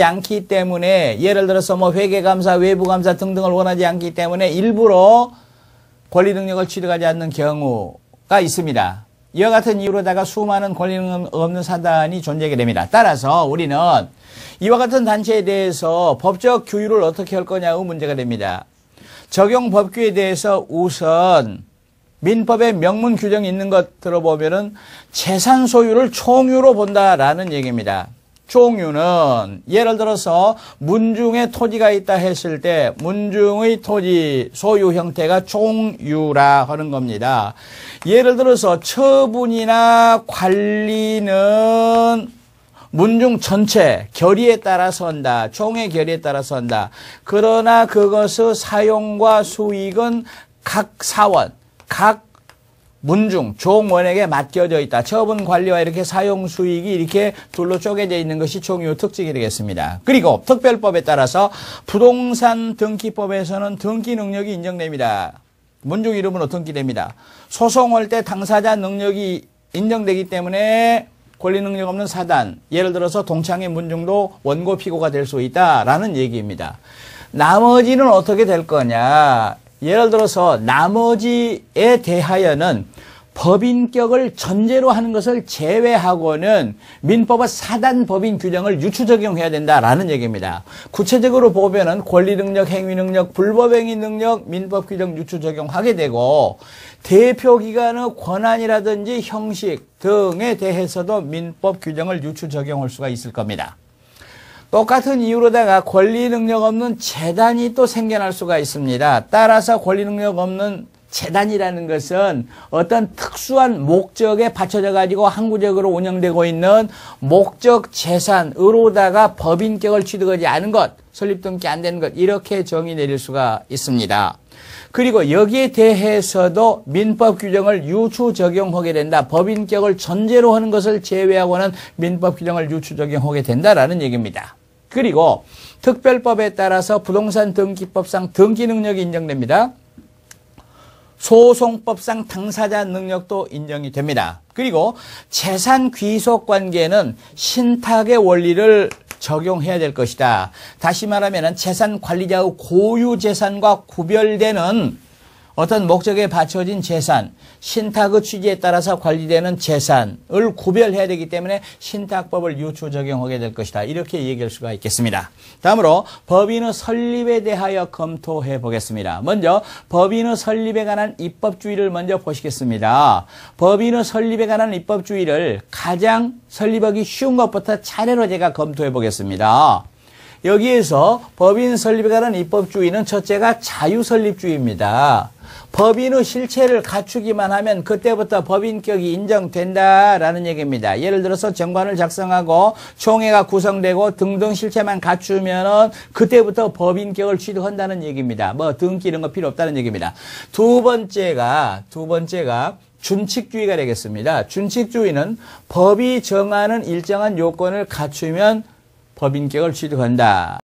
않기 때문에 예를 들어서 뭐 회계감사, 외부감사 등등을 원하지 않기 때문에 일부러 권리 능력을 취득하지 않는 경우가 있습니다. 이와 같은 이유로다가 수많은 권리 능력 없는 사단이 존재하게 됩니다. 따라서 우리는 이와 같은 단체에 대해서 법적 규율을 어떻게 할 거냐의 문제가 됩니다. 적용 법규에 대해서 우선 민법에 명문 규정이 있는 것 들어보면은 재산 소유를 총유로 본다라는 얘기입니다. 총유는 예를 들어서 문중에 토지가 있다 했을 때 문중의 토지 소유 형태가 총유라 하는 겁니다. 예를 들어서 처분이나 관리는 문중 전체 결의에 따라서 한다. 총의 결의에 따라서 한다. 그러나 그것의 사용과 수익은 각 사원, 각 문중, 종원에게 맡겨져 있다. 처분 관리와 이렇게 사용 수익이 이렇게 둘로 쪼개져 있는 것이 총유 특징이 되겠습니다. 그리고 특별법에 따라서 부동산 등기법에서는 등기 능력이 인정됩니다. 문중 이름으로 등기됩니다. 소송할 때 당사자 능력이 인정되기 때문에 권리 능력 없는 사단, 예를 들어서 동창의 문중도 원고 피고가 될 수 있다라는 얘기입니다. 나머지는 어떻게 될 거냐? 예를 들어서 나머지에 대하여는 법인격을 전제로 하는 것을 제외하고는 민법의 사단 법인 규정을 유추 적용해야 된다라는 얘기입니다. 구체적으로 보면은 권리 능력, 행위 능력, 불법 행위 능력, 민법 규정 유추 적용하게 되고 대표 기관의 권한이라든지 형식 등에 대해서도 민법 규정을 유추 적용할 수가 있을 겁니다. 똑같은 이유로다가 권리 능력 없는 재단이 또 생겨날 수가 있습니다. 따라서 권리 능력 없는 재단이라는 것은 어떤 특수한 목적에 받쳐져 가지고 항구적으로 운영되고 있는 목적 재산으로다가 법인격을 취득하지 않은 것, 설립 등기 안 되는 것 이렇게 정의 내릴 수가 있습니다. 그리고 여기에 대해서도 민법 규정을 유추 적용하게 된다. 법인격을 전제로 하는 것을 제외하고는 민법 규정을 유추 적용하게 된다라는 얘기입니다. 그리고 특별법에 따라서 부동산 등기법상 등기 능력이 인정됩니다. 소송법상 당사자 능력도 인정이 됩니다. 그리고 재산 귀속 관계는 신탁의 원리를 적용해야 될 것이다. 다시 말하면 재산 관리자의 고유 재산과 구별되는 어떤 목적에 받쳐진 재산, 신탁의 취지에 따라서 관리되는 재산을 구별해야 되기 때문에 신탁법을 유추 적용하게 될 것이다. 이렇게 얘기할 수가 있겠습니다. 다음으로 법인의 설립에 대하여 검토해 보겠습니다. 먼저 법인의 설립에 관한 입법주의를 먼저 보시겠습니다. 법인의 설립에 관한 입법주의를 가장 설립하기 쉬운 것부터 차례로 제가 검토해 보겠습니다. 여기에서 법인 설립에 관한 입법주의는 첫째가 자유설립주의입니다. 법인의 실체를 갖추기만 하면 그때부터 법인격이 인정된다라는 얘기입니다. 예를 들어서 정관을 작성하고 총회가 구성되고 등등 실체만 갖추면은 그때부터 법인격을 취득한다는 얘기입니다. 뭐 등기 이런 거 필요 없다는 얘기입니다. 두 번째가 준칙주의가 되겠습니다. 준칙주의는 법이 정하는 일정한 요건을 갖추면 법인격을 취득한다.